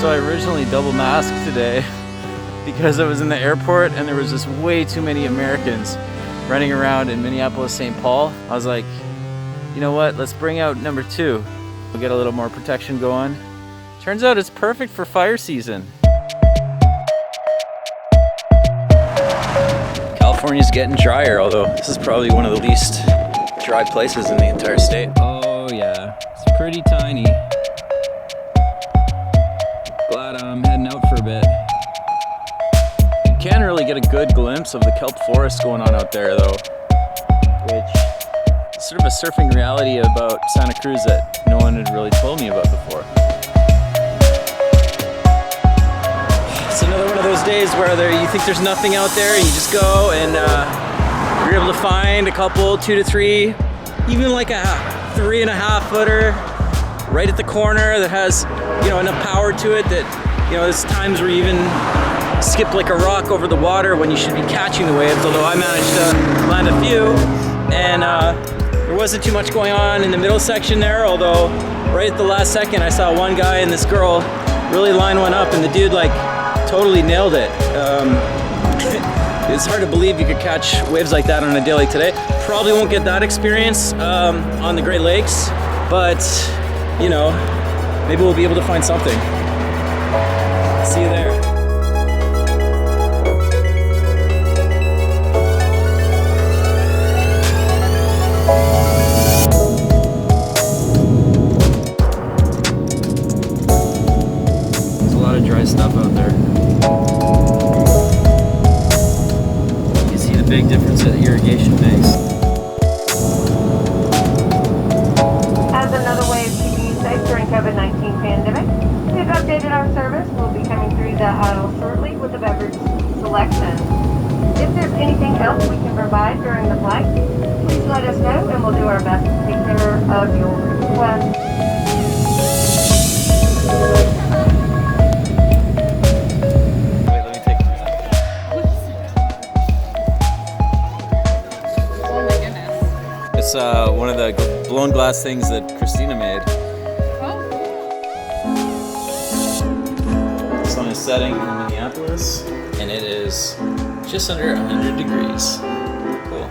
So I originally double masked today because I was in the airport and there was just way too many Americans running around in Minneapolis, St. Paul. I was like, you know what, let's bring out number 2. We'll get a little more protection going. Turns out it's perfect for fire season. California's getting drier, although this is probably one of the least dry places in the entire state. Oh yeah, it's pretty tiny. Glad I'm heading out for a bit. You can't really get a good glimpse of the kelp forest going on out there though, which is sort of a surfing reality about Santa Cruz that no one had really told me about before. It's another one of those days where you think there's nothing out there and you just go and you're able to find a couple 2 to 3, even like a 3.5 footer right at the corner that has, you know, enough power to it that, you know, there's times where you even skip like a rock over the water when you should be catching the waves, although I managed to land a few. And there wasn't too much going on in the middle section there, although right at the last second I saw one guy and this girl really line one up and the dude like totally nailed it. It's hard to believe you could catch waves like that on a day like today. Probably won't get that experience on the Great Lakes, but you know, maybe we'll be able to find something. See you there. There's a lot of dry stuff out there. You see the big difference that irrigation makes. As another way of keeping you safe during COVID-19 pandemic, we've updated our service. We'll be coming through the aisle shortly with the beverage selection. If there's anything else we can provide during the flight, please let us know and we'll do our best to take care of your request. It's one of the blown glass things that Christina made. Oh. The sun is setting in Minneapolis, and it is just under 100 degrees. Cool.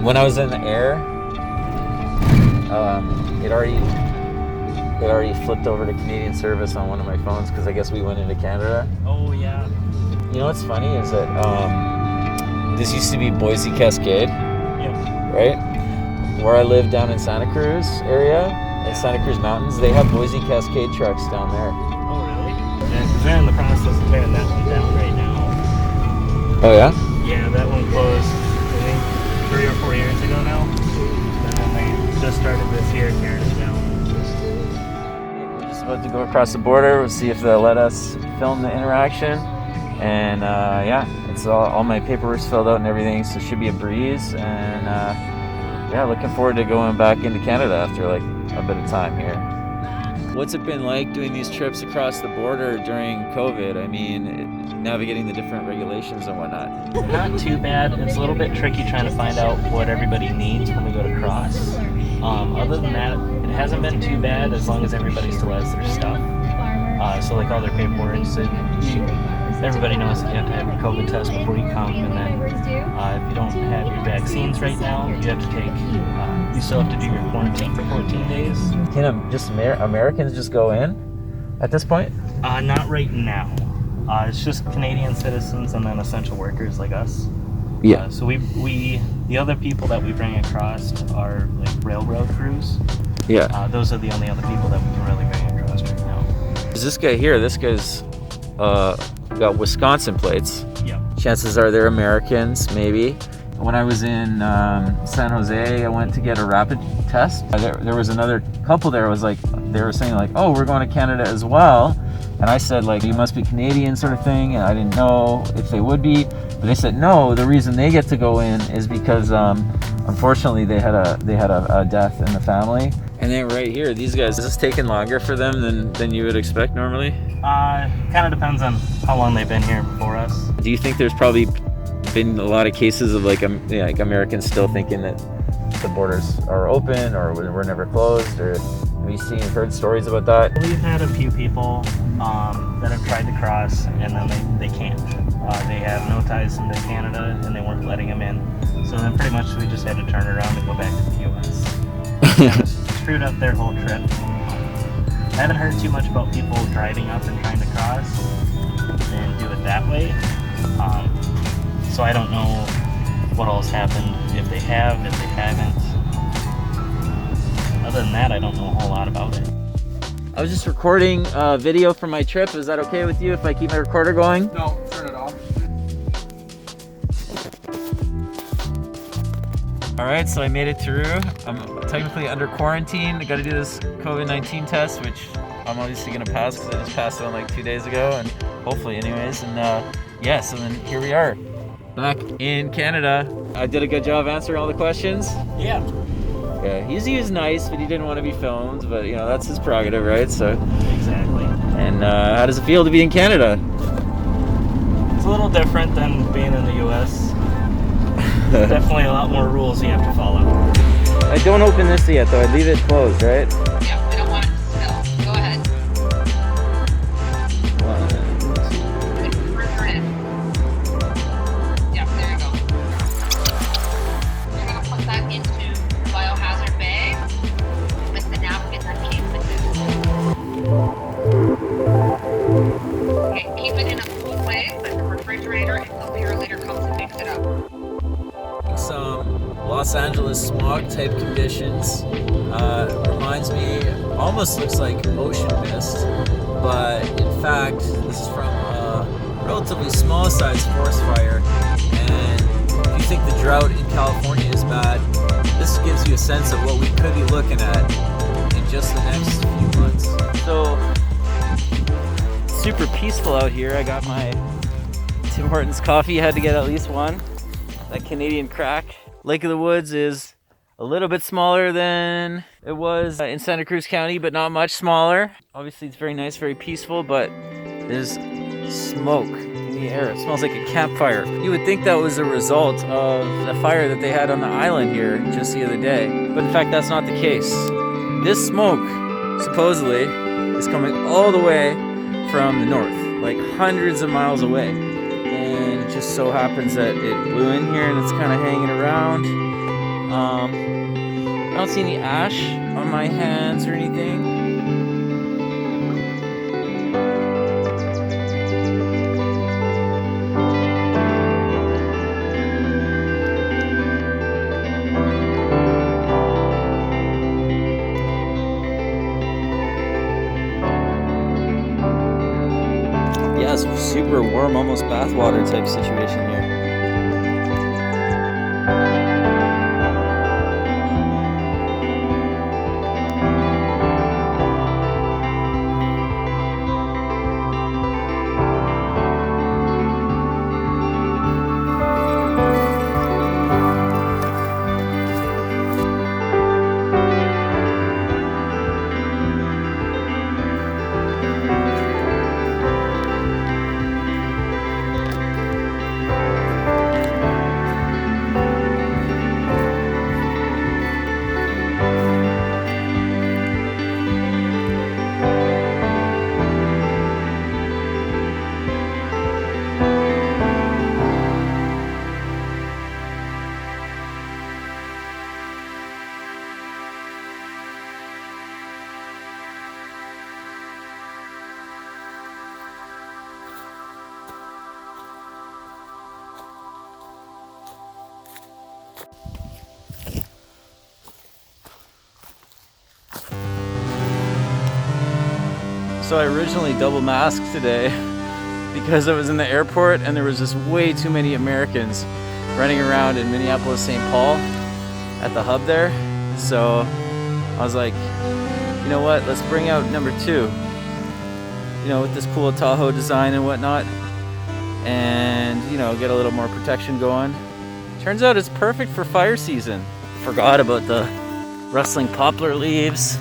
When I was in the air, it already flipped over to Canadian service on one of my phones because I guess we went into Canada. Oh yeah. You know what's funny is that this used to be Boise Cascade, Yeah. right? Where I live down in Santa Cruz area, in Santa Cruz Mountains, they have Boise Cascade trucks down there. Oh really? Yeah, because they're in the process of tearing that one down right now. Oh yeah? Yeah, that one closed, I think, 3 or 4 years ago now. And then they just started this year tearing it down. We're just about to go across the border. We'll see if they'll let us film the interaction. And yeah, it's all my paperwork's filled out and everything, so it should be a breeze. And yeah, looking forward to going back into Canada after like a bit of time here. What's it been like doing these trips across the border during COVID? I mean, navigating the different regulations and whatnot. Not too bad. It's a little bit tricky trying to find out what everybody needs when we go to cross. Other than that, it hasn't been too bad as long as everybody still has their stuff. So like all their paperwork, so everybody knows that you have to have your COVID test before you come, and then if you don't have your vaccines right now, you have to take, you still have to do your quarantine for 14 days. Can just Americans just go in at this point? Not right now. It's just Canadian citizens and then essential workers like us. Yeah. So the other people that we bring across are like railroad crews. Yeah. Those are the only other people that we can really bring across right now. Is this guy here? This guy's got Wisconsin plates. Yeah. Chances are they're Americans, maybe. When I was in San Jose, I went to get a rapid test. There was another couple there. Was like, they were saying like, oh, we're going to Canada as well. And I said like, you must be Canadian, sort of thing. And I didn't know if they would be, but they said no. The reason they get to go in is because unfortunately they had a death in the family. And then right here, these guys, is this taking longer for them than you would expect normally? Kind of depends on how long they've been here before us. Do you think there's probably been a lot of cases of like Americans still thinking that the borders are open or we're never closed, or have you heard stories about that? We've had a few people that have tried to cross and then they can't. They have no ties into Canada and they weren't letting them in. So then pretty much we just had to turn around and go back to the US. Screwed up their whole trip. I haven't heard too much about people driving up and trying to cross and do it that way. So I don't know what all's happened, if they have, if they haven't. Other than that, I don't know a whole lot about it. I was just recording a video from my trip. Is that okay with you if I keep my recorder going? No, turn it off. All right, so I made it through. I'm technically under quarantine. I got to do this COVID-19 test, which I'm obviously gonna pass because I just passed it on like 2 days ago, and hopefully anyways. And yeah, so then here we are, back in Canada. I did a good job answering all the questions. Yeah. Yeah, he was nice, but he didn't want to be filmed, but you know, that's his prerogative, right? So. Exactly. And how does it feel to be in Canada? It's a little different than being in the US. Definitely a lot more rules you have to follow. I don't open this yet though, I leave it closed, right? Yeah, we don't want it to spill. Go ahead. Further in. Yeah, there you go. You're gonna put that into the biohazard bag with the napkin that came with it. Okay, keep it in a cool place, like the refrigerator, until the later comes and mix it up. Some Los Angeles smog type conditions. Reminds me, almost looks like ocean mist, but in fact this is from a relatively small sized forest fire. And if you think the drought in California is bad, this gives you a sense of what we could be looking at in just the next few months. So super peaceful out here. I got my Tim Hortons coffee, had to get at least one. That Canadian crack. Lake of the Woods is a little bit smaller than it was in Santa Cruz County, but not much smaller. Obviously it's very nice, very peaceful, but there's smoke in the air. It smells like a campfire. You would think that was a result of the fire that they had on the island here just the other day, but in fact that's not the case. This smoke supposedly is coming all the way from the north, like hundreds of miles away. And it just so happens that it blew in here and it's kind of hanging around. I don't see any ash on my hands or anything. Yeah, it's super warm, almost bathwater type situation here. So I originally double masked today because I was in the airport and there was just way too many Americans running around in Minneapolis, St. Paul at the hub there. So I was like, you know what, let's bring out number 2, you know, with this cool Tahoe design and whatnot, and, you know, get a little more protection going. Turns out it's perfect for fire season. Forgot about the rustling poplar leaves,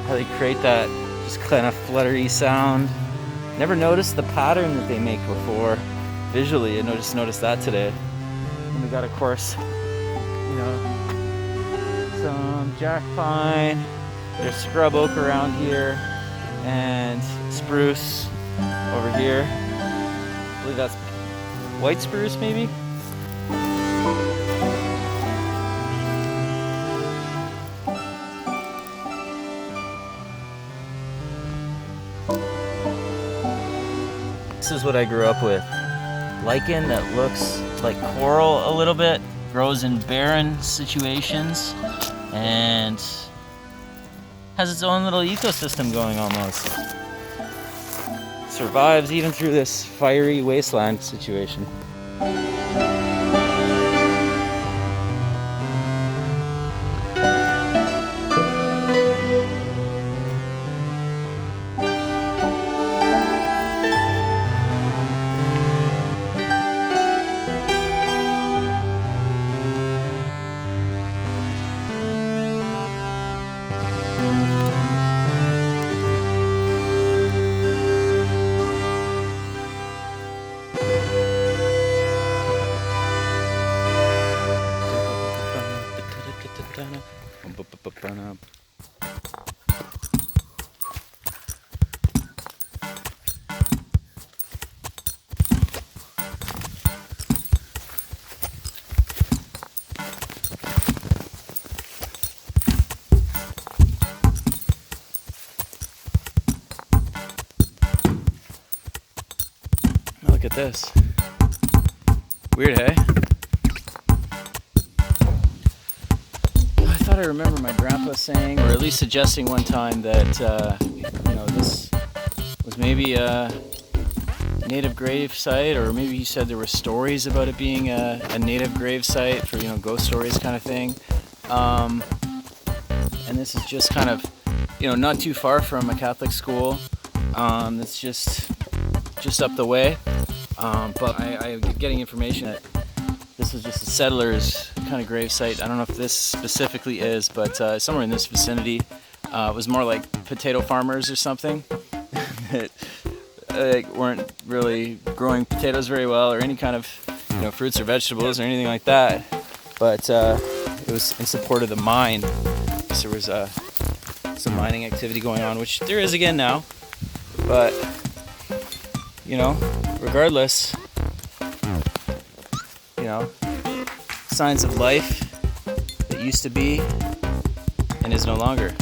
how they create that just kind of fluttery sound. Never noticed the pattern that they make before visually. I just noticed that today. And we got, of course, you know, some jack pine. There's scrub oak around here and spruce over here. I believe that's white spruce, maybe? This is what I grew up with. Lichen that looks like coral a little bit, grows in barren situations, and has its own little ecosystem going almost. Survives even through this fiery wasteland situation. Look at this. Weird, hey? I thought I remember my grandpa saying, or at least suggesting one time, that you know, this was maybe a native grave site, or maybe he said there were stories about it being a native grave site for, you know, ghost stories kind of thing. And this is just kind of, you know, not too far from a Catholic school. It's just up the way. But I'm getting information that this was just a settler's kind of grave site. I don't know if this specifically is, but somewhere in this vicinity. It was more like potato farmers or something that weren't really growing potatoes very well, or any kind of, you know, fruits or vegetables or anything like that. But it was in support of the mine. So there was some mining activity going on, which there is again now. But, you know, regardless, you know, signs of life that used to be and is no longer.